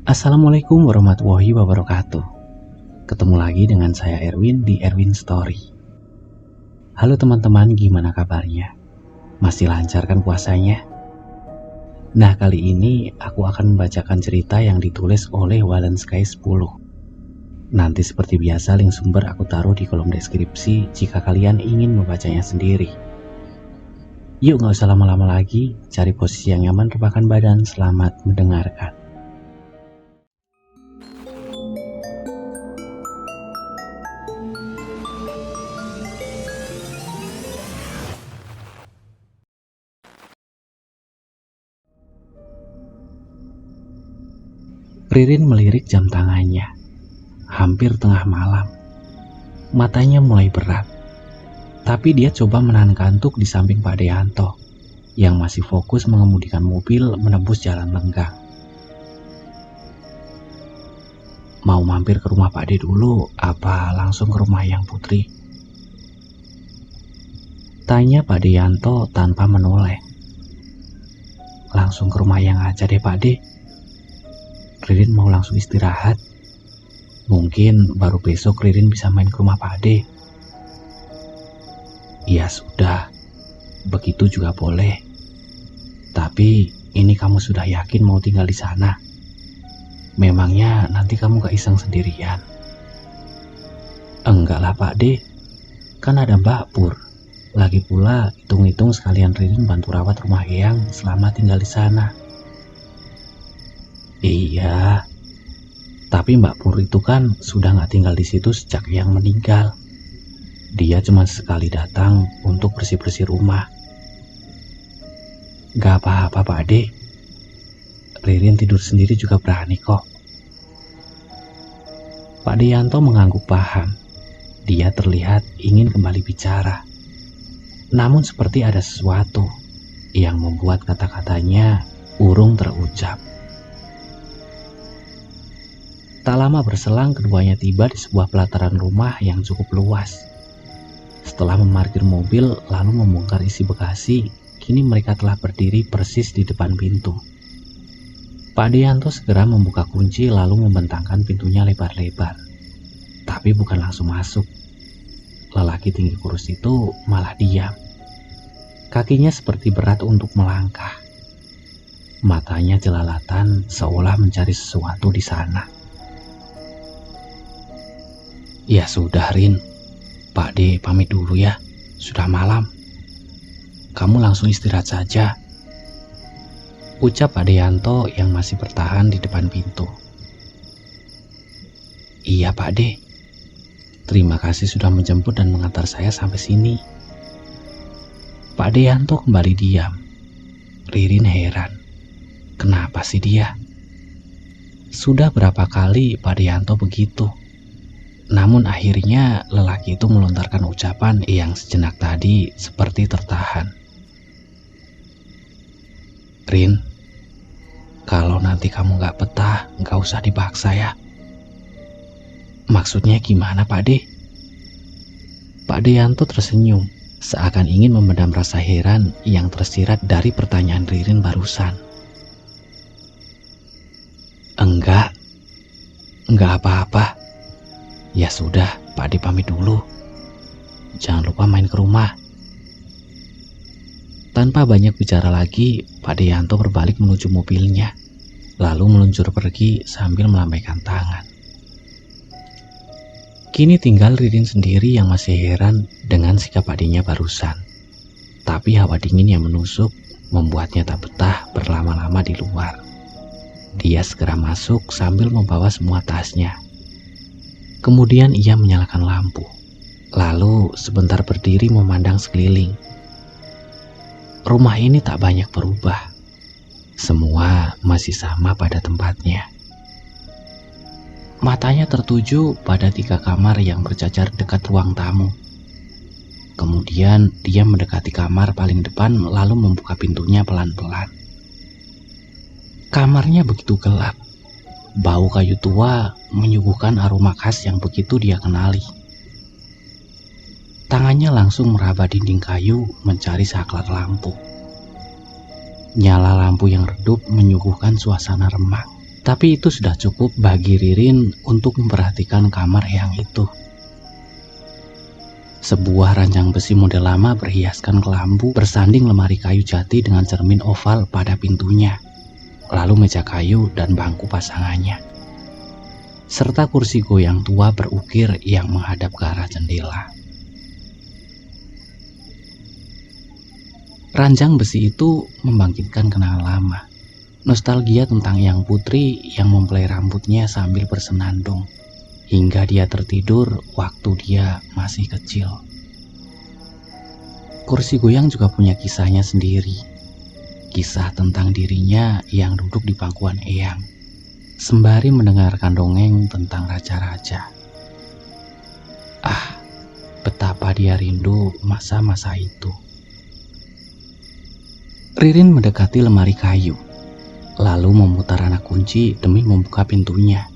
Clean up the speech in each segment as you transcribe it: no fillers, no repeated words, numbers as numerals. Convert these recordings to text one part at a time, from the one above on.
Assalamualaikum warahmatullahi wabarakatuh. Ketemu lagi dengan saya Erwin di Erwin Story. Halo teman-teman, gimana kabarnya? Masih lancar kan puasanya? Nah, kali ini aku akan membacakan cerita yang ditulis oleh Walensky 10. Nanti seperti biasa link sumber aku taruh di kolom deskripsi jika kalian ingin membacanya sendiri. Yuk gak usah lama-lama lagi, cari posisi yang nyaman, rebahan badan, selamat mendengarkan. Ririn melirik jam tangannya. Hampir tengah malam. Matanya mulai berat. Tapi dia coba menahan kantuk di samping Pak Deanto yang masih fokus mengemudikan mobil menembus jalan lenggang. Mau mampir ke rumah Pak De dulu apa langsung ke rumah Yang Putri? Tanya Pak Deanto tanpa menoleh. Langsung ke rumah Yang aja deh Pak De. Ririn mau langsung istirahat. Mungkin baru besok Ririn bisa main ke rumah Pak De. Ya sudah, begitu juga boleh. Tapi ini kamu sudah yakin mau tinggal di sana? Memangnya nanti kamu gak iseng sendirian? Enggak lah Pak De, kan ada Mbak Pur. Lagi pula hitung-hitung sekalian Ririn bantu rawat rumah Eyang selama tinggal di sana. Iya, tapi Mbak Pur itu kan sudah gak tinggal di situ sejak Eyang meninggal. Dia cuma sekali datang untuk bersih-bersih rumah. Gak apa-apa Pak De. Ririn tidur sendiri juga berani kok. Pak Deanto mengangguk paham. Dia terlihat ingin kembali bicara. Namun seperti ada sesuatu yang membuat kata-katanya urung terucap. Tak lama berselang keduanya tiba di sebuah pelataran rumah yang cukup luas. Setelah memarkir mobil lalu membongkar isi bagasi, kini mereka telah berdiri persis di depan pintu. Pak Deanto segera membuka kunci lalu membentangkan pintunya lebar-lebar. Tapi bukan langsung masuk. Lelaki tinggi kurus itu malah diam. Kakinya seperti berat untuk melangkah. Matanya jelalatan seolah mencari sesuatu di sana. Ya sudah Rin, Pak De pamit dulu ya, sudah malam. Kamu langsung istirahat saja, ucap Pak Deanto yang masih bertahan di depan pintu. Iya Pak De, terima kasih sudah menjemput dan mengantar saya sampai sini. Pak Deanto kembali diam. Ririn heran, kenapa sih dia? Sudah berapa kali Pak Deanto begitu? Namun akhirnya lelaki itu melontarkan ucapan yang sejenak tadi seperti tertahan. Rin, kalau nanti kamu gak betah, gak usah dipaksa ya. Maksudnya gimana Pak De? Pak Deanto tersenyum, seakan ingin memendam rasa heran yang tersirat dari pertanyaan Ririn barusan. Enggak apa-apa. Ya sudah, Pak De pamit dulu. Jangan lupa main ke rumah. Tanpa banyak bicara lagi, Pak Deanto berbalik menuju mobilnya, lalu meluncur pergi sambil melambaikan tangan. Kini tinggal Ririn sendiri yang masih heran dengan sikap adiknya barusan. Tapi hawa dingin yang menusuk membuatnya tak betah berlama-lama di luar. Dia segera masuk sambil membawa semua tasnya. Kemudian ia menyalakan lampu, lalu sebentar berdiri memandang sekeliling. Rumah ini tak banyak berubah. Semua masih sama pada tempatnya. Matanya tertuju pada 3 kamar yang berjajar dekat ruang tamu. Kemudian dia mendekati kamar paling depan lalu membuka pintunya pelan-pelan. Kamarnya begitu gelap. Bau kayu tua menyuguhkan aroma khas yang begitu dia kenali. Tangannya langsung meraba dinding kayu mencari saklar lampu. Nyala lampu yang redup menyuguhkan suasana remang Tapi itu sudah cukup bagi Ririn untuk memperhatikan kamar eyang itu. Sebuah ranjang besi model lama berhiaskan kelambu bersanding lemari kayu jati dengan cermin oval pada pintunya, lalu meja kayu dan bangku pasangannya, serta kursi goyang tua berukir yang menghadap ke arah jendela. Ranjang besi itu membangkitkan kenangan lama, nostalgia tentang Eyang Putri yang mempelai rambutnya sambil bersenandung hingga dia tertidur waktu dia masih kecil. Kursi goyang juga punya kisahnya sendiri, kisah tentang dirinya yang duduk di pangkuan eyang sembari mendengarkan dongeng tentang raja-raja. Ah, betapa dia rindu masa-masa itu. Ririn mendekati lemari kayu, lalu memutar anak kunci demi membuka pintunya.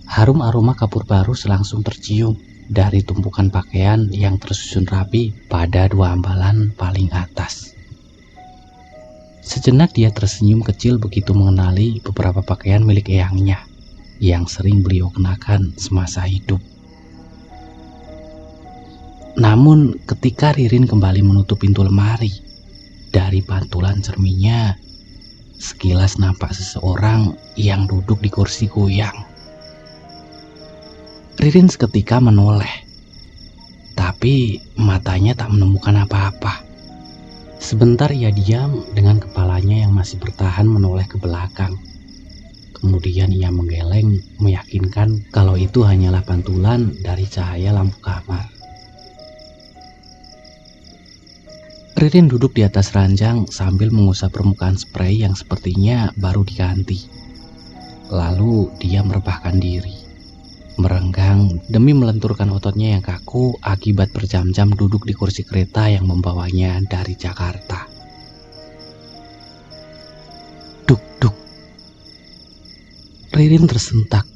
Harum aroma kapur baru langsung tercium dari tumpukan pakaian yang tersusun rapi pada dua ambalan paling atas. Sejenak dia tersenyum kecil begitu mengenali beberapa pakaian milik eyangnya yang sering beliau kenakan semasa hidup. Namun ketika Ririn kembali menutup pintu lemari, dari pantulan cerminnya sekilas nampak seseorang yang duduk di kursi goyang. Ririn seketika menoleh, tapi matanya tak menemukan apa-apa. Sebentar ia diam dengan kepalanya yang masih bertahan menoleh ke belakang. Kemudian ia menggeleng meyakinkan kalau itu hanyalah pantulan dari cahaya lampu kamar. Ririn duduk di atas ranjang sambil mengusap permukaan spray yang sepertinya baru diganti. Lalu dia merebahkan diri, merenggang demi melenturkan ototnya yang kaku akibat berjam-jam duduk di kursi kereta yang membawanya dari Jakarta. Duk-duk. Ririn tersentak.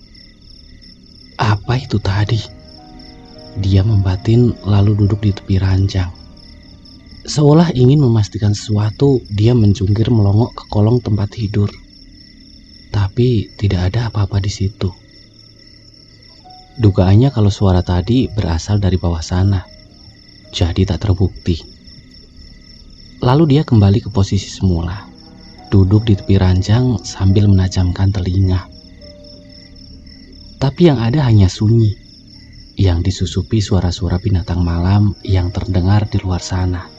Apa itu tadi? Dia membatin lalu duduk di tepi ranjang. Seolah ingin memastikan sesuatu, dia menjungkir melongok ke kolong tempat tidur. Tapi tidak ada apa-apa di situ. Dugaannya kalau suara tadi berasal dari bawah sana, jadi tak terbukti. Lalu dia kembali ke posisi semula, duduk di tepi ranjang sambil menajamkan telinga. Tapi yang ada hanya sunyi, yang disusupi suara-suara binatang malam yang terdengar di luar sana.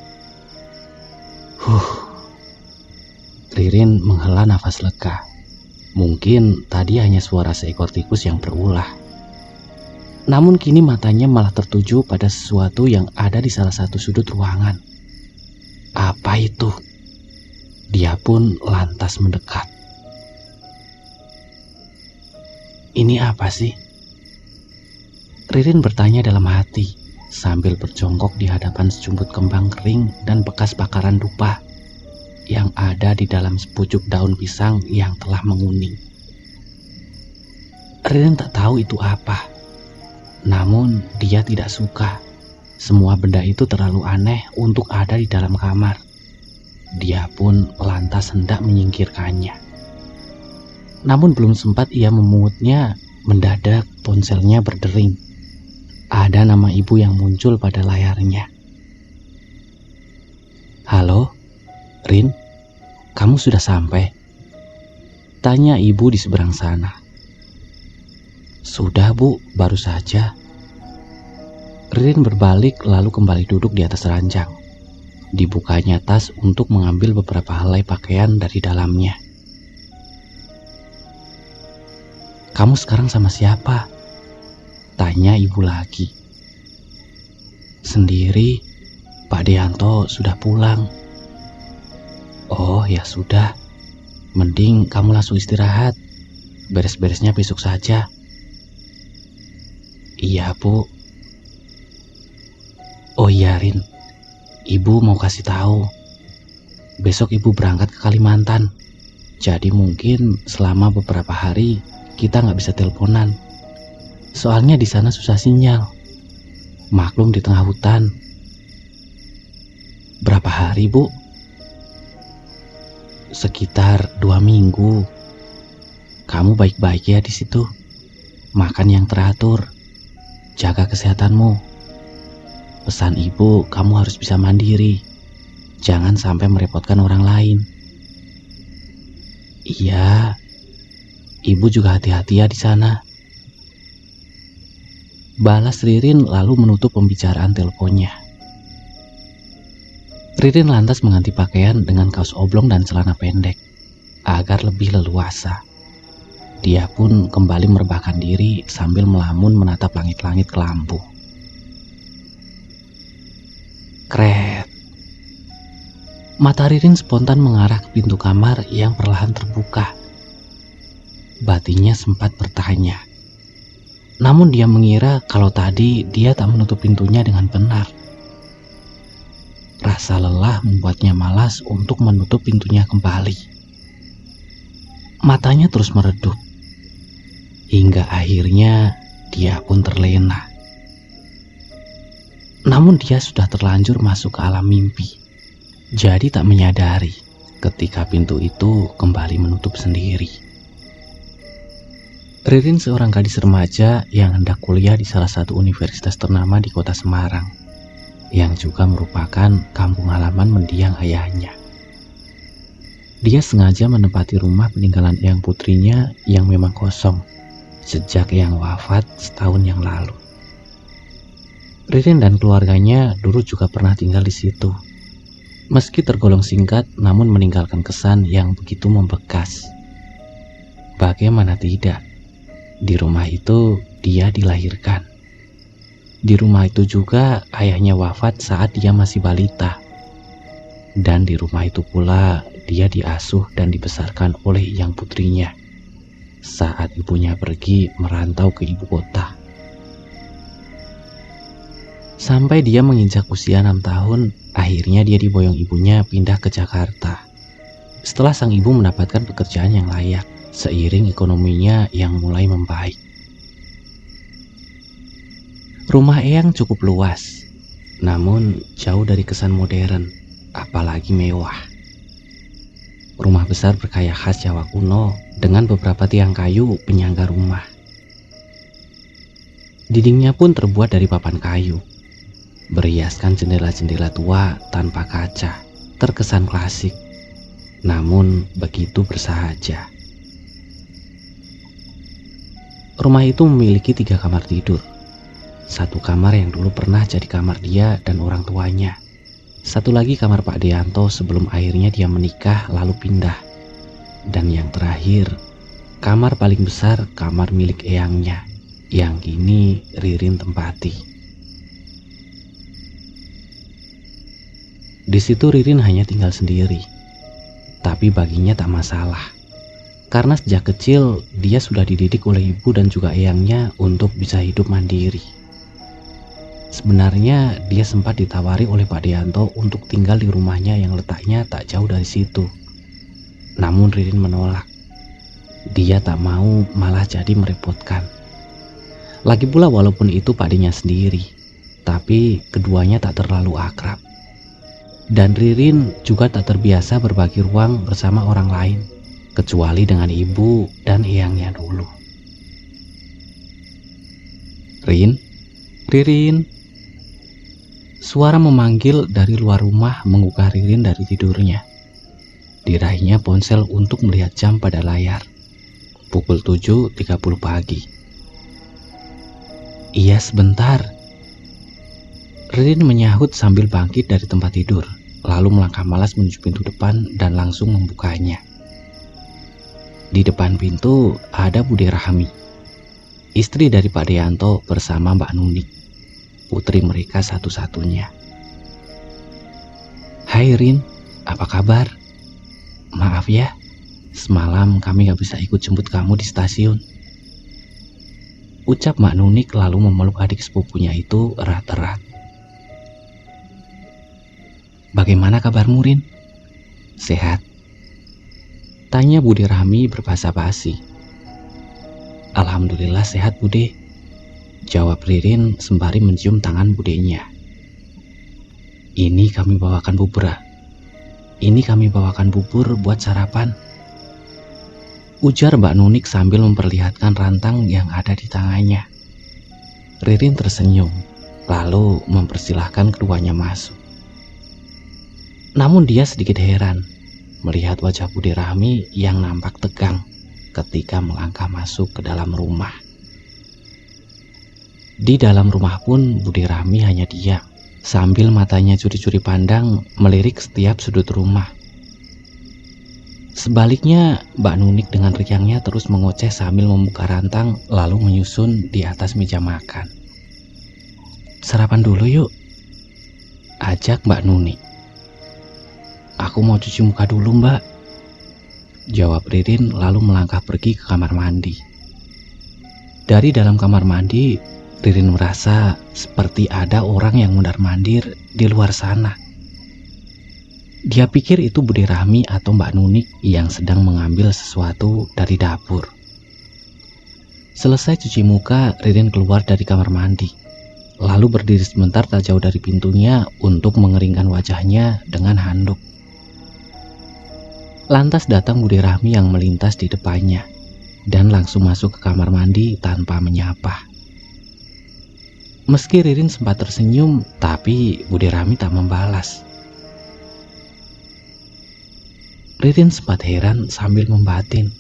Ririn menghela nafas lega. Mungkin tadi hanya suara seekor tikus yang berulah. Namun kini matanya malah tertuju pada sesuatu yang ada di salah satu sudut ruangan. Apa itu? Dia pun lantas mendekat. Ini apa sih? Ririn bertanya dalam hati sambil berjongkok di hadapan sejumput kembang kering dan bekas bakaran dupa yang ada di dalam sepucuk daun pisang yang telah menguning. Ririn tak tahu itu apa, namun dia tidak suka. Semua benda itu terlalu aneh untuk ada di dalam kamar. Dia pun lantas hendak menyingkirkannya. Namun belum sempat ia memungutnya, mendadak ponselnya berdering. Ada nama ibu yang muncul pada layarnya. Halo, Rin, kamu sudah sampai? Tanya ibu di seberang sana. Sudah bu, baru saja. Rin berbalik lalu kembali duduk di atas ranjang. Dibukanya tas untuk mengambil beberapa helai pakaian dari dalamnya. Kamu sekarang sama siapa? Tanya ibu lagi. Sendiri, Pak Deanto sudah pulang. Oh ya sudah, mending kamu langsung istirahat. Beres-beresnya besok saja. Iya bu. Oh iya Rin, ibu mau kasih tahu. Besok ibu berangkat ke Kalimantan. Jadi mungkin selama beberapa hari kita nggak bisa teleponan. Soalnya di sana susah sinyal. Maklum di tengah hutan. Berapa hari bu? Sekitar 2 minggu. Kamu baik-baik ya di situ. Makan yang teratur. Jaga kesehatanmu. Pesan ibu, kamu harus bisa mandiri. Jangan sampai merepotkan orang lain. Iya, ibu juga hati-hati ya di sana. Balas Ririn lalu menutup pembicaraan teleponnya. Ririn lantas mengganti pakaian dengan kaos oblong dan celana pendek agar lebih leluasa. Dia pun kembali merebahkan diri sambil melamun menatap langit-langit kelambu. Kret. Mata Ririn spontan mengarah ke pintu kamar yang perlahan terbuka. Batinnya sempat bertanya. Namun dia mengira kalau tadi dia tak menutup pintunya dengan benar. Rasa lelah membuatnya malas untuk menutup pintunya kembali. Matanya terus meredup. Hingga akhirnya dia pun terlena. Namun dia sudah terlanjur masuk ke alam mimpi. Jadi tak menyadari ketika pintu itu kembali menutup sendiri. Ririn seorang gadis remaja yang hendak kuliah di salah satu universitas ternama di kota Semarang, yang juga merupakan kampung halaman mendiang ayahnya. Dia sengaja menempati rumah peninggalan eyang putrinya yang memang kosong sejak eyang wafat setahun yang lalu. Ririn dan keluarganya dulu juga pernah tinggal di situ. Meski tergolong singkat, namun meninggalkan kesan yang begitu membekas. Bagaimana tidak? Di rumah itu dia dilahirkan. Di rumah itu juga ayahnya wafat saat dia masih balita. Dan di rumah itu pula dia diasuh dan dibesarkan oleh eyang putrinya saat ibunya pergi merantau ke ibu kota. Sampai dia menginjak usia 6 tahun, akhirnya dia diboyong ibunya pindah ke Jakarta. Setelah sang ibu mendapatkan pekerjaan yang layak, seiring ekonominya yang mulai membaik. Rumah eyang cukup luas, namun jauh dari kesan modern, apalagi mewah. Rumah besar bergaya khas Jawa kuno dengan beberapa tiang kayu penyangga rumah. Dindingnya pun terbuat dari papan kayu, berhiaskan jendela-jendela tua tanpa kaca, terkesan klasik, namun begitu bersahaja. Rumah itu memiliki 3 kamar tidur. Satu kamar yang dulu pernah jadi kamar dia dan orang tuanya. Satu lagi kamar Pak Deanto sebelum akhirnya dia menikah lalu pindah. Dan yang terakhir, kamar paling besar kamar milik eyangnya, yang kini Ririn tempati. Di situ Ririn hanya tinggal sendiri, tapi baginya tak masalah. Karena sejak kecil dia sudah dididik oleh ibu dan juga eyangnya untuk bisa hidup mandiri. Sebenarnya dia sempat ditawari oleh Pak Deanto untuk tinggal di rumahnya yang letaknya tak jauh dari situ. Namun Ririn menolak. Dia tak mau malah jadi merepotkan. Lagi pula walaupun itu pakdenya sendiri, tapi keduanya tak terlalu akrab. Dan Ririn juga tak terbiasa berbagi ruang bersama orang lain, kecuali dengan ibu dan eyangnya dulu. Ririn. Suara memanggil dari luar rumah menggugah Ririn dari tidurnya. Diraihnya ponsel untuk melihat jam pada layar. Pukul 7.30 pagi. Iya, sebentar. Ririn menyahut sambil bangkit dari tempat tidur, lalu melangkah malas menuju pintu depan dan langsung membukanya. Di depan pintu ada Bude Rahmi, istri dari Pak Deanto bersama Mbak Nunik, putri mereka satu-satunya. Hai Rin, apa kabar? Maaf ya, semalam kami gak bisa ikut jemput kamu di stasiun. Ucap Mbak Nunik lalu memeluk adik sepupunya itu erat-erat. Bagaimana kabarmu Rin? Sehat? Tanya Bude Rahmi berbahasa basi. Alhamdulillah sehat Bude, jawab Ririn sembari mencium tangan budenya. Ini kami bawakan bubur buat sarapan. ujar Mbak Nunik sambil memperlihatkan rantang yang ada di tangannya. Ririn tersenyum, lalu mempersilahkan keduanya masuk. Namun dia sedikit heran melihat wajah Bude Rahmi yang nampak tegang ketika melangkah masuk ke dalam rumah. Di dalam rumah pun Bude Rahmi hanya diam, sambil matanya curi-curi pandang melirik setiap sudut rumah. Sebaliknya, Mbak Nunik dengan riangnya terus mengoceh sambil membuka rantang lalu menyusun di atas meja makan. "Sarapan dulu yuk," ajak Mbak Nunik. "Aku mau cuci muka dulu, Mbak," jawab Ririn lalu melangkah pergi ke kamar mandi. Dari dalam kamar mandi, Ririn merasa seperti ada orang yang mundar-mandir di luar sana. Dia pikir itu Bude Rahmi atau Mbak Nunik yang sedang mengambil sesuatu dari dapur. Selesai cuci muka, Ririn keluar dari kamar mandi, lalu berdiri sebentar tak jauh dari pintunya untuk mengeringkan wajahnya dengan handuk. Lantas datang Bude Rahmi yang melintas di depannya dan langsung masuk ke kamar mandi tanpa menyapa. Meski Ririn sempat tersenyum, tapi Bude Rahmi tak membalas. Ririn sempat heran sambil membatin.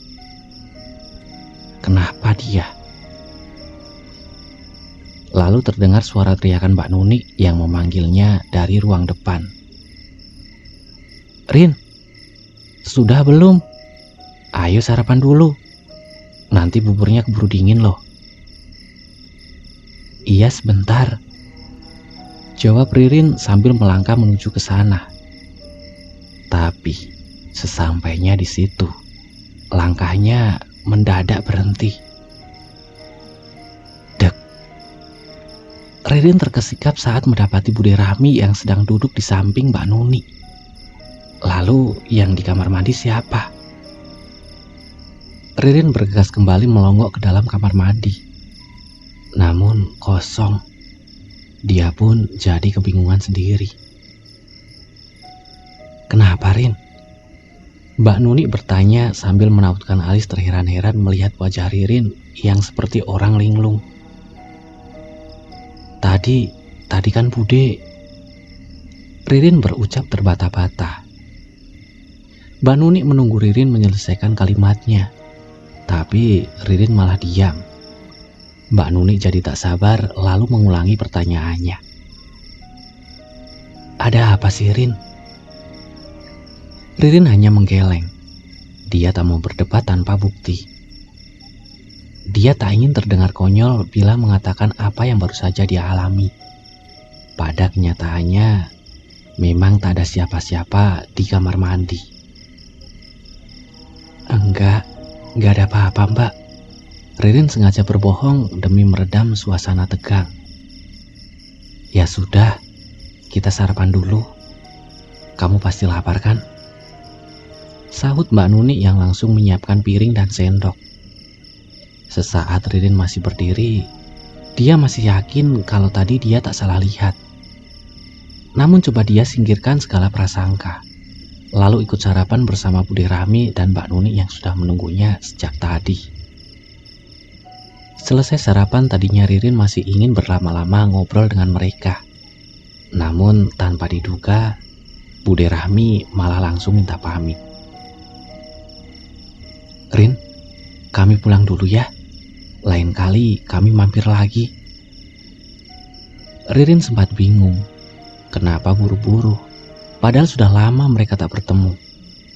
Kenapa dia? Lalu terdengar suara teriakan Mbak Nunik yang memanggilnya dari ruang depan. "Rin, sudah belum? Ayo sarapan dulu. Nanti buburnya keburu dingin loh." "Iya sebentar," jawab Ririn sambil melangkah menuju ke sana. Tapi sesampainya di situ, langkahnya mendadak berhenti. Dek. Ririn terkesikap saat mendapati Bude Rahmi yang sedang duduk di samping Mbak Nuni. Lalu yang di kamar mandi siapa? Ririn bergegas kembali melonggok ke dalam kamar mandi. Namun kosong. Dia pun jadi kebingungan sendiri. "Kenapa, Rin?" Mbak Nuni bertanya sambil menautkan alis terheran-heran melihat wajah Ririn yang seperti orang linglung. Tadi kan Bude," Ririn berucap terbata-bata. Mbak Nuni menunggu Ririn menyelesaikan kalimatnya, tapi Ririn malah diam. Mbak Nuni jadi tak sabar lalu mengulangi pertanyaannya. "Ada apa sih, Rin?" Ririn hanya menggeleng. Dia tak mau berdebat tanpa bukti. Dia tak ingin terdengar konyol bila mengatakan apa yang baru saja dia alami. Pada kenyataannya, memang tak ada siapa-siapa di kamar mandi. Enggak ada apa-apa, Mbak." Ririn sengaja berbohong demi meredam suasana tegang. "Ya sudah, kita sarapan dulu. Kamu pasti lapar kan?" Sahut Mbak Nuni yang langsung menyiapkan piring dan sendok. Sesaat Ririn masih berdiri, dia masih yakin kalau tadi dia tak salah lihat. Namun coba dia singkirkan segala prasangka, lalu ikut sarapan bersama Bude Rahmi dan Mbak Nuni yang sudah menunggunya sejak tadi. Selesai sarapan, tadinya Ririn masih ingin berlama-lama ngobrol dengan mereka. Namun tanpa diduga, Bude Rahmi malah langsung minta pamit. "Rin, kami pulang dulu ya. Lain kali kami mampir lagi." Ririn sempat bingung. Kenapa buru-buru? Padahal sudah lama mereka tak bertemu.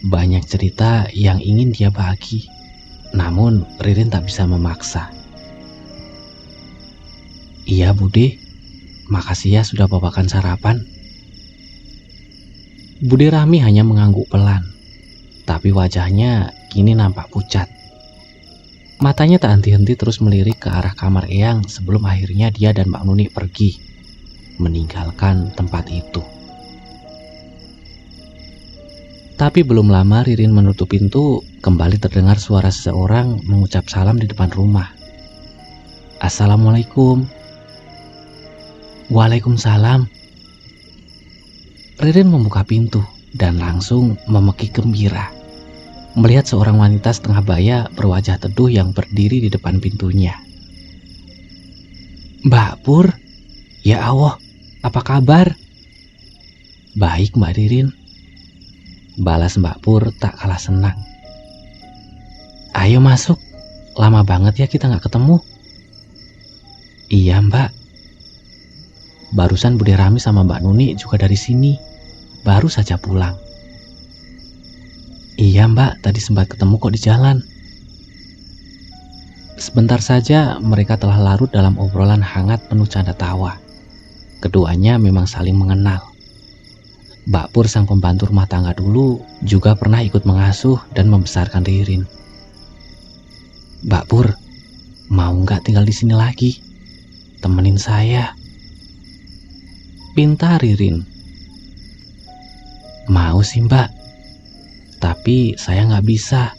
Banyak cerita yang ingin dia bagi. Namun Ririn tak bisa memaksa. "Iya Bude, makasih ya sudah bawakan sarapan." Bude Rahmi hanya mengangguk pelan. Tapi wajahnya kini nampak pucat. Matanya tak henti-henti terus melirik ke arah kamar Eyang sebelum akhirnya dia dan Mbak Nuni pergi, meninggalkan tempat itu. Tapi belum lama Ririn menutup pintu, kembali terdengar suara seseorang mengucap salam di depan rumah. "Assalamualaikum." "Waalaikumsalam." Ririn membuka pintu dan langsung memekik gembira. melihat seorang wanita setengah baya berwajah teduh yang berdiri di depan pintunya. "Mbak Pur, ya Allah, apa kabar?" "Baik Mbak Ririn," balas Mbak Pur tak kalah senang. "Ayo masuk, lama banget ya kita nggak ketemu." "Iya Mbak, barusan Bude Rami sama Mbak Nuni juga dari sini, baru saja pulang." "Iya Mbak, tadi sempat ketemu kok di jalan." Sebentar saja mereka telah larut dalam obrolan hangat penuh canda tawa. Keduanya memang saling mengenal. Mbak Pur sang pembantu rumah tangga dulu juga pernah ikut mengasuh dan membesarkan Ririn. "Mbak Pur, mau nggak tinggal di sini lagi? Temenin saya," pinta Ririn. "Mau sih Mbak, tapi saya nggak bisa.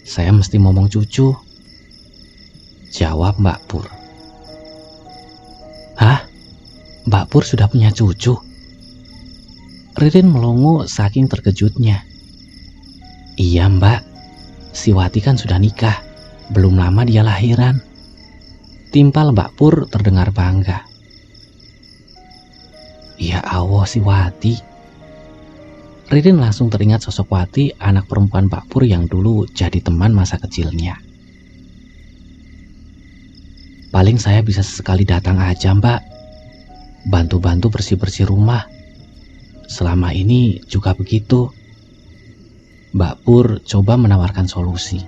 Saya mesti ngomong cucu," jawab Mbak Pur. "Hah? Mbak Pur sudah punya cucu?" Ririn melongo saking terkejutnya. "Iya Mbak, si Wati kan sudah nikah, belum lama dia lahiran," timpal Mbak Pur terdengar bangga. "Ya Allah, si Wati." Ririn langsung teringat sosok Wati, anak perempuan Mbak Pur yang dulu jadi teman masa kecilnya. "Paling saya bisa sesekali datang aja Mbak, bantu-bantu bersih-bersih rumah. Selama ini juga begitu." Mbak Pur coba menawarkan solusi.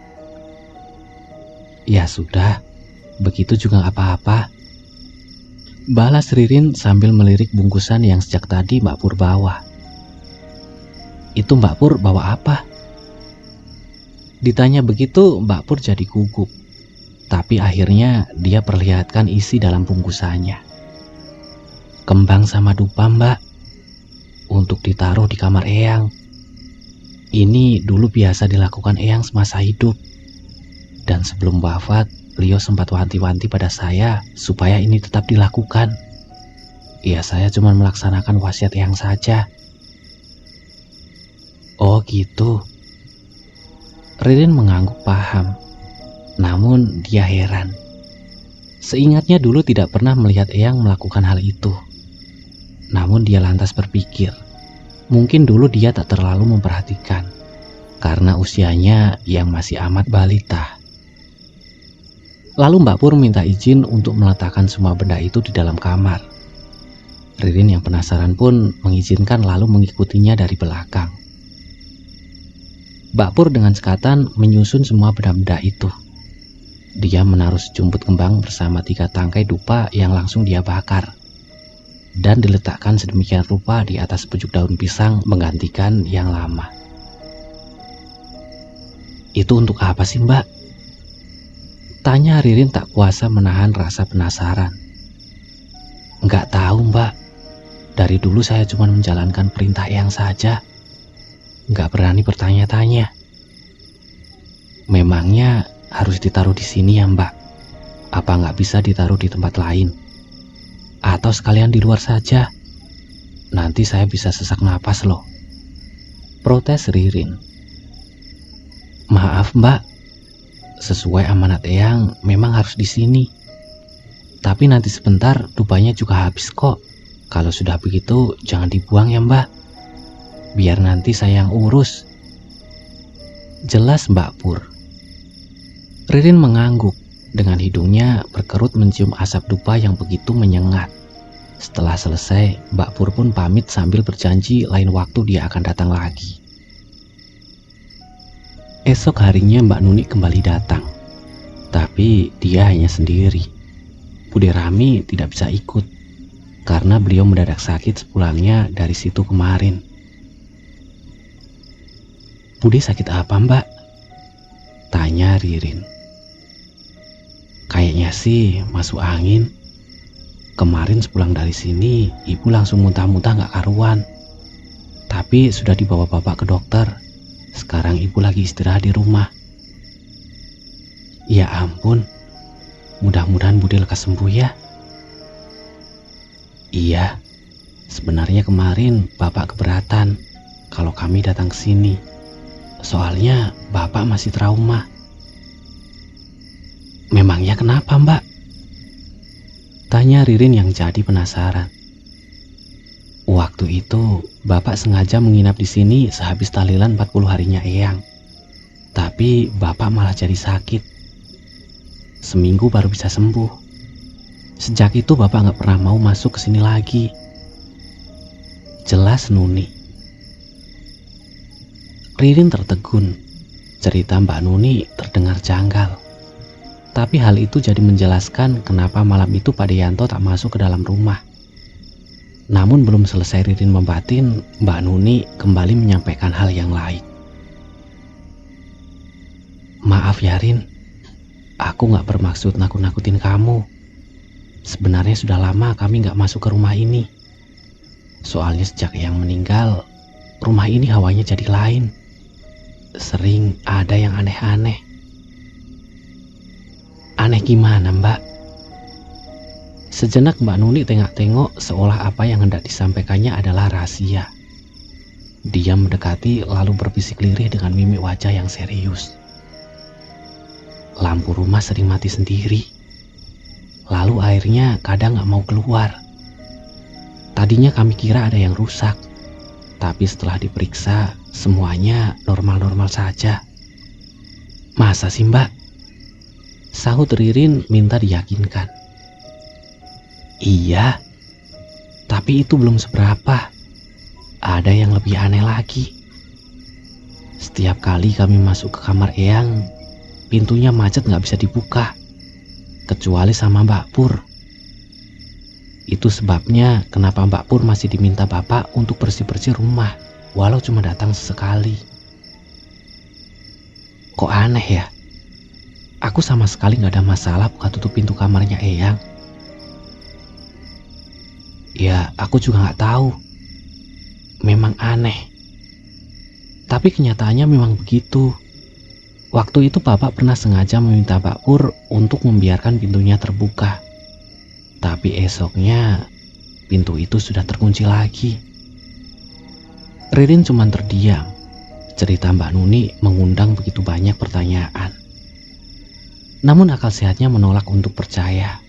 "Ya sudah, begitu juga gak apa-apa," balas Ririn sambil melirik bungkusan yang sejak tadi Mbak Pur bawa. "Itu Mbak Pur bawa apa?" Ditanya begitu Mbak Pur jadi gugup. Tapi akhirnya dia perlihatkan isi dalam bungkusannya. "Kembang sama dupa Mbak, untuk ditaruh di kamar Eyang. Ini dulu biasa dilakukan Eyang semasa hidup. Dan sebelum wafat, beliau sempat wanti-wanti pada saya supaya ini tetap dilakukan. Ya saya cuma melaksanakan wasiat Eyang saja." "Oh gitu." Ririn mengangguk paham. Namun dia heran. Seingatnya dulu tidak pernah melihat Eyang melakukan hal itu. Namun dia lantas berpikir, mungkin dulu dia tak terlalu memperhatikan, karena usianya yang masih amat balita. Lalu Mbak Pur minta izin untuk meletakkan semua benda itu di dalam kamar. Ririn yang penasaran pun mengizinkan lalu mengikutinya dari belakang. Mbak Pur dengan sekatan menyusun semua benda-benda itu. Dia menaruh sejumput kembang bersama 3 tangkai dupa yang langsung dia bakar. Dan diletakkan sedemikian rupa di atas pucuk daun pisang menggantikan yang lama. "Itu untuk apa sih Mbak?" tanya Ririn tak kuasa menahan rasa penasaran. "Nggak tahu Mbak, dari dulu saya cuma menjalankan perintah Eyang saja. Nggak berani bertanya-tanya." "Memangnya harus ditaruh di sini ya Mbak? Apa nggak bisa ditaruh di tempat lain? Atau sekalian di luar saja? Nanti saya bisa sesak napas loh," protes Ririn. "Maaf Mbak, sesuai amanat Eyang memang harus di sini. Tapi nanti sebentar dupanya juga habis kok. Kalau sudah begitu jangan dibuang ya Mbak. Biar nanti saya yang urus," jelas Mbak Pur. Ririn mengangguk, dengan hidungnya berkerut mencium asap dupa yang begitu menyengat. Setelah selesai, Mbak Pur pun pamit sambil berjanji lain waktu dia akan datang lagi. Esok harinya Mbak Nuni kembali datang. Tapi dia hanya sendiri. Bude Rami tidak bisa ikut, karena beliau mendadak sakit sepulangnya dari situ kemarin. "Bude sakit apa Mbak?" tanya Ririn. "Kayaknya sih masuk angin. Kemarin sepulang dari sini, ibu langsung muntah-muntah gak karuan. Tapi sudah dibawa bapak ke dokter. Sekarang ibu lagi istirahat di rumah." "Ya ampun, mudah-mudahan Bude lekas sembuh ya." "Iya, sebenarnya kemarin bapak keberatan kalau kami datang ke sini. Soalnya Bapak masih trauma. Memangnya kenapa, Mbak? Tanya Ririn yang jadi penasaran. Waktu itu Bapak sengaja menginap di sini sehabis tahlilan 40 harinya Eyang. Tapi Bapak malah jadi sakit. Seminggu baru bisa sembuh. Sejak itu Bapak gak pernah mau masuk ke sini lagi. Jelas Nuni. Ririn tertegun. Cerita Mbak Nuni terdengar janggal. Tapi hal itu jadi menjelaskan kenapa malam itu Pak Deyanto tak masuk ke dalam rumah. Namun belum selesai Ririn membatin, Mbak Nuni kembali menyampaikan hal yang lain. Maaf ya Rin, aku gak bermaksud nakut-nakutin kamu. Sebenarnya sudah lama kami gak masuk ke rumah ini. Soalnya sejak Eyang meninggal, rumah ini hawanya jadi lain. Sering ada yang aneh-aneh. Aneh gimana Mbak? Sejenak Mbak Nuni tengok-tengok seolah apa yang hendak disampaikannya adalah rahasia. Dia mendekati lalu berbisik lirih dengan mimik wajah yang serius. Lampu rumah sering mati sendiri. Lalu airnya kadang gak mau keluar. Tadinya kami kira ada yang rusak. Tapi setelah diperiksa, semuanya normal-normal saja. Masa sih Mbak? Sahut Ririn minta diyakinkan. Iya, tapi itu belum seberapa. Ada yang lebih aneh lagi. Setiap kali kami masuk ke kamar Eyang, pintunya macet gak bisa dibuka. Kecuali sama Mbak Pur. Itu sebabnya kenapa Mbak Pur masih diminta Bapak untuk bersih-bersih rumah, walau cuma datang sesekali. Kok aneh ya? Aku sama sekali gak ada masalah buka tutup pintu kamarnya Eyang. Ya, aku juga gak tahu. Memang aneh. Tapi kenyataannya memang begitu. Waktu itu Bapak pernah sengaja meminta Pak Pur untuk membiarkan pintunya terbuka. Tapi esoknya pintu itu sudah terkunci lagi. Ririn cuma terdiam. Cerita Mbak Nuni mengundang begitu banyak pertanyaan. Namun akal sehatnya menolak untuk percaya.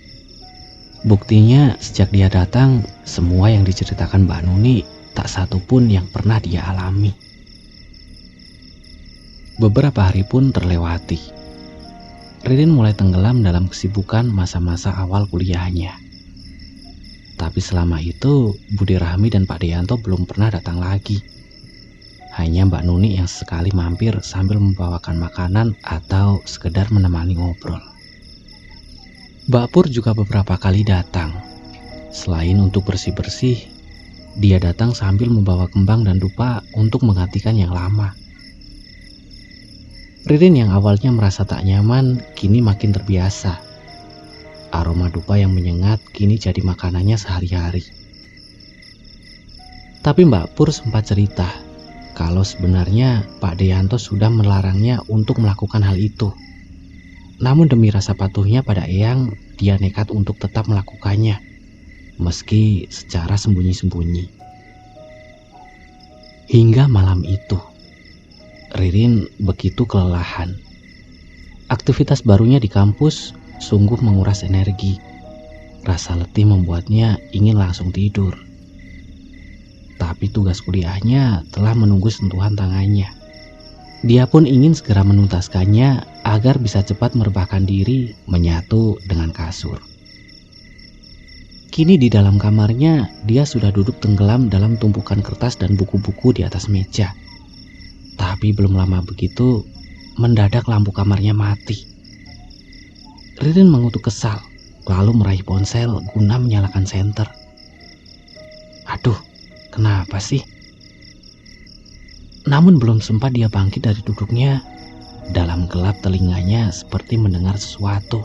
Buktinya sejak dia datang, semua yang diceritakan Mbak Nuni tak satu pun yang pernah dia alami. Beberapa hari pun terlewati. Ririn mulai tenggelam dalam kesibukan masa-masa awal kuliahnya. Tapi selama itu, Budi Rahmi dan Pak Deyanto belum pernah datang lagi. Hanya Mbak Nuni yang sekali mampir sambil membawakan makanan atau sekedar menemani ngobrol. Mbak Pur juga beberapa kali datang. Selain untuk bersih-bersih, dia datang sambil membawa kembang dan dupa untuk menggantikan yang lama. Ririn yang awalnya merasa tak nyaman, kini makin terbiasa. Aroma dupa yang menyengat kini jadi makanannya sehari-hari. Tapi Mbak Pur sempat cerita kalau sebenarnya Pak Deyanto sudah melarangnya untuk melakukan hal itu. Namun demi rasa patuhnya pada Eyang, dia nekat untuk tetap melakukannya, meski secara sembunyi-sembunyi. Hingga malam itu, Ririn begitu kelelahan. Aktivitas barunya di kampus sungguh menguras energi. Rasa letih membuatnya ingin langsung tidur. Tapi tugas kuliahnya telah menunggu sentuhan tangannya. Dia pun ingin segera menuntaskannya agar bisa cepat merebahkan diri menyatu dengan kasur. Kini di dalam kamarnya, dia sudah duduk tenggelam dalam tumpukan kertas dan buku-buku di atas meja. Tapi belum lama begitu, mendadak lampu kamarnya mati. Ririn mengutuk kesal, lalu meraih ponsel guna menyalakan senter. Aduh, kenapa sih? Namun belum sempat dia bangkit dari duduknya, dalam gelap telinganya seperti mendengar sesuatu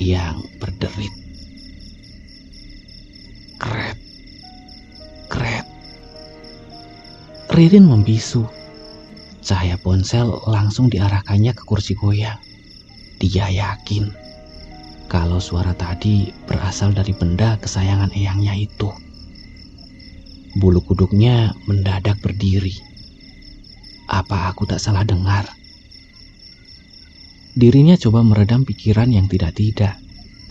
yang berderit. Kret, kret. Ririn membisu. Cahaya ponsel langsung diarahkannya ke kursi goyang. Dia yakin kalau suara tadi berasal dari benda kesayangan Eyangnya itu. Bulu kuduknya mendadak berdiri. Apa aku tak salah dengar? Dirinya coba meredam pikiran yang tidak-tidak,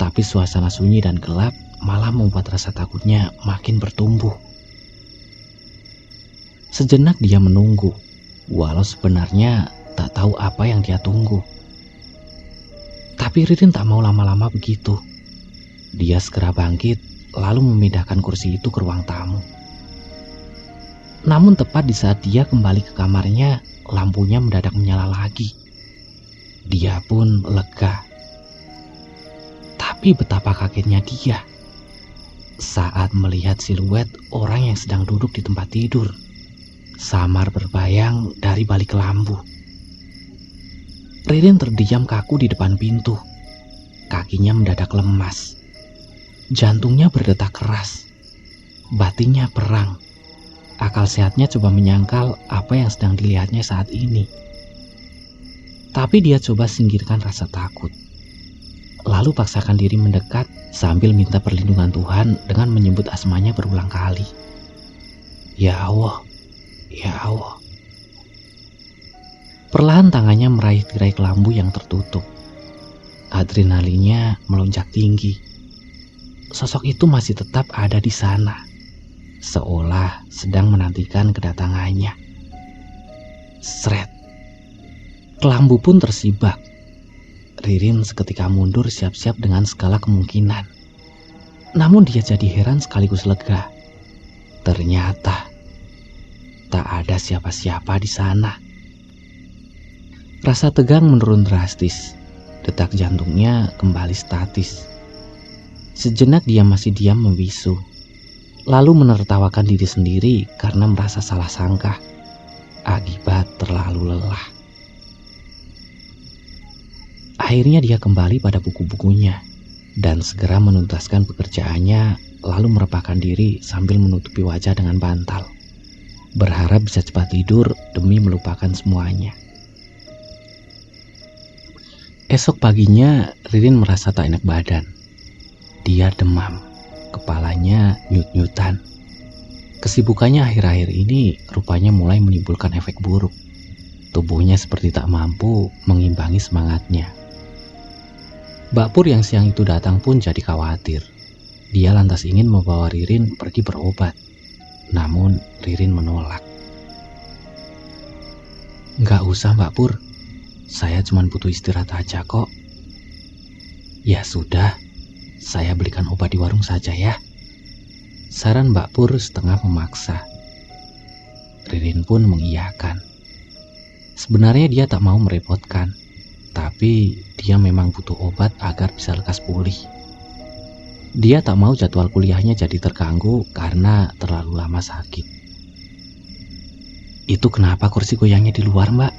tapi suasana sunyi dan gelap malah membuat rasa takutnya makin bertumbuh. Sejenak dia menunggu, walau sebenarnya tak tahu apa yang dia tunggu. Tapi Ririn tak mau lama-lama begitu. Dia segera bangkit, lalu memindahkan kursi itu ke ruang tamu. Namun tepat di saat dia kembali ke kamarnya, lampunya mendadak menyala lagi. Dia pun lega. Tapi betapa kagetnya dia saat melihat siluet orang yang sedang duduk di tempat tidur, samar berbayang dari balik lampu. Ririn terdiam kaku di depan pintu. Kakinya mendadak lemas. Jantungnya berdetak keras. Batinnya perang. Akal sehatnya coba menyangkal apa yang sedang dilihatnya saat ini. Tapi dia coba singkirkan rasa takut. Lalu paksakan diri mendekat sambil minta perlindungan Tuhan dengan menyebut asmanya berulang kali. Ya Allah, ya Allah. Perlahan tangannya meraih tirai kelambu yang tertutup. Adrenalinnya melonjak tinggi. Sosok itu masih tetap ada di sana, seolah sedang menantikan kedatangannya. Sret. Kelambu pun tersibak. Ririn seketika mundur siap-siap dengan segala kemungkinan. Namun dia jadi heran sekaligus lega. Ternyata tak ada siapa-siapa di sana. Rasa tegang menurun drastis. Detak jantungnya kembali statis. Sejenak dia masih diam membisu. Lalu menertawakan diri sendiri karena merasa salah sangka akibat terlalu lelah. Akhirnya dia kembali pada buku-bukunya dan segera menuntaskan pekerjaannya, lalu merepakkan diri sambil menutupi wajah dengan bantal. Berharap bisa cepat tidur demi melupakan semuanya. Esok paginya Ririn merasa tak enak badan. Dia demam, kepalanya nyut-nyutan. Kesibukannya akhir-akhir ini rupanya mulai menimbulkan efek buruk. Tubuhnya seperti tak mampu mengimbangi semangatnya. Mbak Pur yang siang itu datang pun jadi khawatir. Dia lantas ingin membawa Ririn pergi berobat. Namun Ririn menolak. Nggak usah Mbak Pur, saya cuma butuh istirahat aja kok. Ya sudah, saya belikan obat di warung saja ya. Saran Mbak Pur setengah memaksa. Ririn pun mengiyakan. Sebenarnya dia tak mau merepotkan, tapi dia memang butuh obat agar bisa lekas pulih. Dia tak mau jadwal kuliahnya jadi terganggu karena terlalu lama sakit. Itu kenapa kursi goyangnya di luar, Mbak?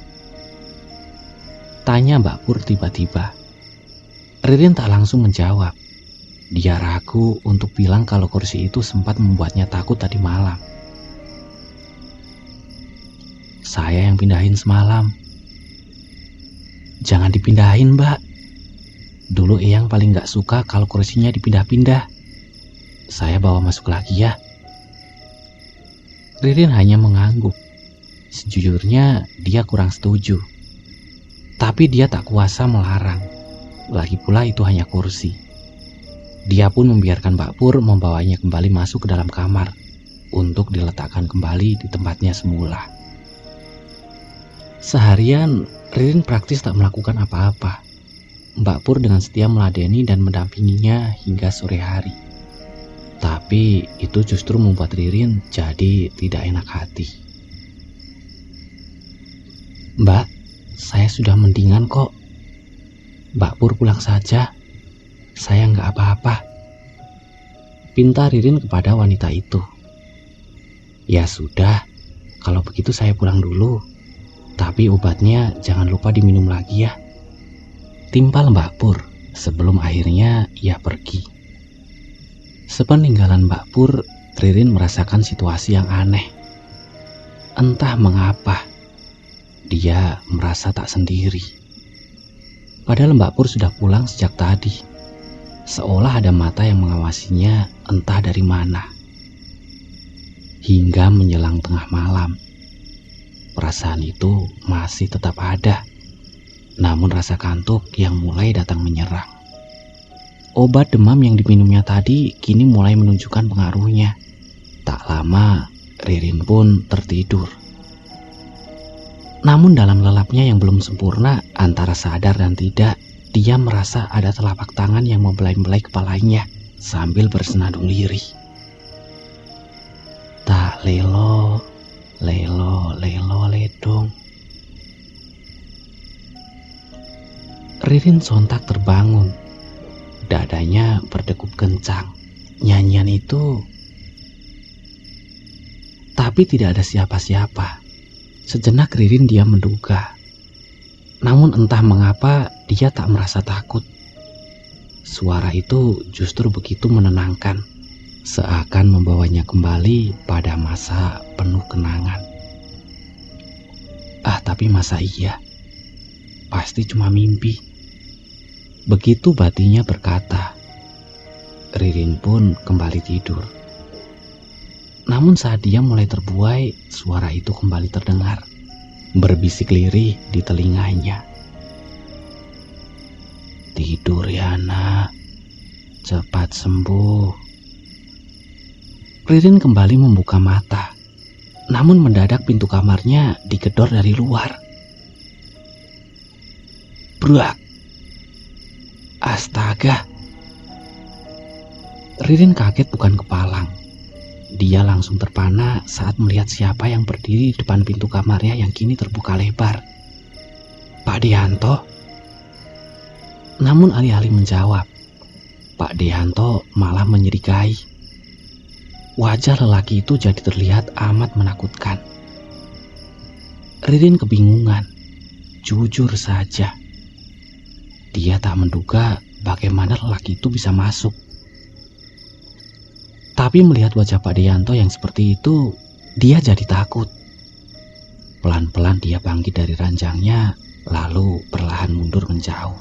Tanya Mbak Pur tiba-tiba. Ririn tak langsung menjawab. Dia ragu untuk bilang kalau kursi itu sempat membuatnya takut tadi malam. Saya yang pindahin semalam. Jangan dipindahin, Mbak. Dulu Eyang paling gak suka kalau kursinya dipindah-pindah. Saya bawa masuk lagi ya. Ririn hanya mengangguk. Sejujurnya dia kurang setuju. Tapi dia tak kuasa melarang. Lagi pula itu hanya kursi. Dia pun membiarkan Mbak Pur membawanya kembali masuk ke dalam kamar untuk diletakkan kembali di tempatnya semula. Seharian Ririn praktis tak melakukan apa-apa. Mbak Pur dengan setia meladeni dan mendampinginya hingga sore hari. Tapi itu justru membuat Ririn jadi tidak enak hati. Mbak, saya sudah mendingan kok. Mbak Pur pulang saja. Saya nggak apa-apa. Pinta Ririn kepada wanita itu. Ya sudah, kalau begitu saya pulang dulu. Tapi obatnya jangan lupa diminum lagi ya. Timpal Mbak Pur sebelum akhirnya ia pergi. Sepeninggalan Mbak Pur, Ririn merasakan situasi yang aneh. Entah mengapa, dia merasa tak sendiri. Padahal Mbak Pur sudah pulang sejak tadi. Seolah ada mata yang mengawasinya entah dari mana. Hingga menjelang tengah malam. perasaan itu masih tetap ada. Namun rasa kantuk yang mulai datang menyerang. Obat demam yang diminumnya tadi kini mulai menunjukkan pengaruhnya. Tak lama, Ririn pun tertidur. Namun dalam lelapnya yang belum sempurna, antara sadar dan tidak, dia merasa ada telapak tangan yang membelai-belai kepalanya sambil bersenandung lirih. Tak lelo, lelo, lelo, ledong. Ririn sontak terbangun. Dadanya berdegup kencang. Nyanyian itu... Tapi tidak ada siapa-siapa. Sejenak Ririn dia menduga. Namun entah mengapa dia tak merasa takut. Suara itu justru begitu menenangkan. Seakan membawanya kembali pada masa penuh kenangan. Tapi masa iya? Pasti cuma mimpi. Begitu batinnya berkata. Ririn pun kembali tidur. Namun saat dia mulai terbuai, suara itu kembali terdengar, berbisik lirih di telinganya. Tidur ya nak, cepat sembuh. Ririn kembali membuka mata, namun mendadak pintu kamarnya digedor dari luar. Brak! Astaga! Ririn kaget bukan kepalang. Dia langsung terpana saat melihat siapa yang berdiri di depan pintu kamarnya yang kini terbuka lebar. Pak Deanto. Namun alih-alih menjawab, Pak Deanto malah menyerigai. Wajah lelaki itu jadi terlihat amat menakutkan. Ririn kebingungan. Jujur saja, dia tak menduga bagaimana lelaki itu bisa masuk. Tapi melihat wajah Pak Deanto yang seperti itu, dia jadi takut. Pelan-pelan dia bangkit dari ranjangnya, lalu perlahan mundur menjauh.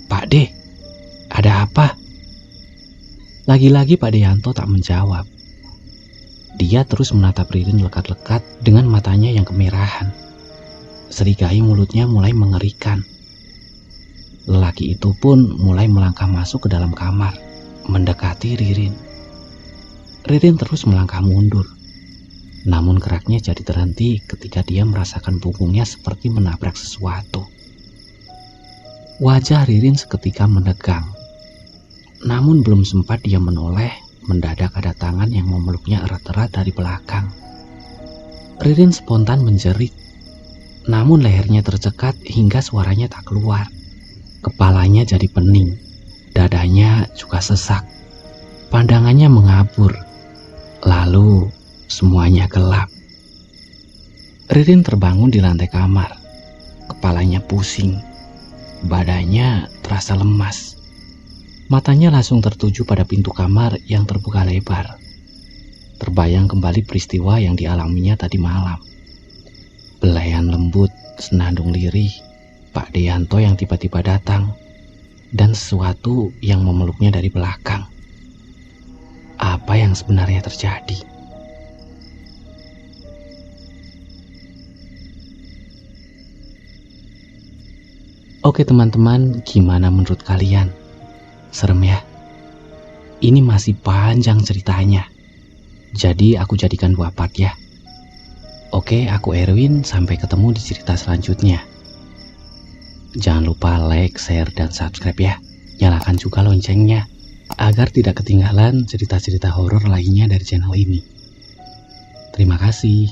Pak De, ada apa? Lagi-lagi Pak Deanto tak menjawab. Dia terus menatap Ririn lekat-lekat dengan matanya yang kemerahan. Serigai mulutnya mulai mengerikan. Lelaki itu pun mulai melangkah masuk ke dalam kamar, mendekati Ririn. Ririn terus melangkah mundur. Namun geraknya jadi terhenti ketika dia merasakan punggungnya seperti menabrak sesuatu. Wajah Ririn seketika menegang. Namun belum sempat dia menoleh, mendadak ada tangan yang memeluknya erat-erat dari belakang. Ririn spontan menjerit. Namun lehernya tercekat hingga suaranya tak keluar. Kepalanya jadi pening. Dadanya juga sesak. Pandangannya mengabur. Lalu semuanya gelap. Ririn terbangun di lantai kamar. Kepalanya pusing. Badannya terasa lemas. Matanya langsung tertuju pada pintu kamar yang terbuka lebar. Terbayang kembali peristiwa yang dialaminya tadi malam. Belayan lembut, senandung lirih, Pak Deanto yang tiba-tiba datang, dan sesuatu yang memeluknya dari belakang. Apa yang sebenarnya terjadi? Oke teman-teman, gimana menurut kalian? Serem ya? Ini masih panjang ceritanya. Jadi aku jadikan 2 part ya. Oke, aku Erwin, sampai ketemu di cerita selanjutnya. Jangan lupa like, share, dan subscribe ya. Nyalakan juga loncengnya, agar tidak ketinggalan cerita-cerita horor lainnya dari channel ini. Terima kasih.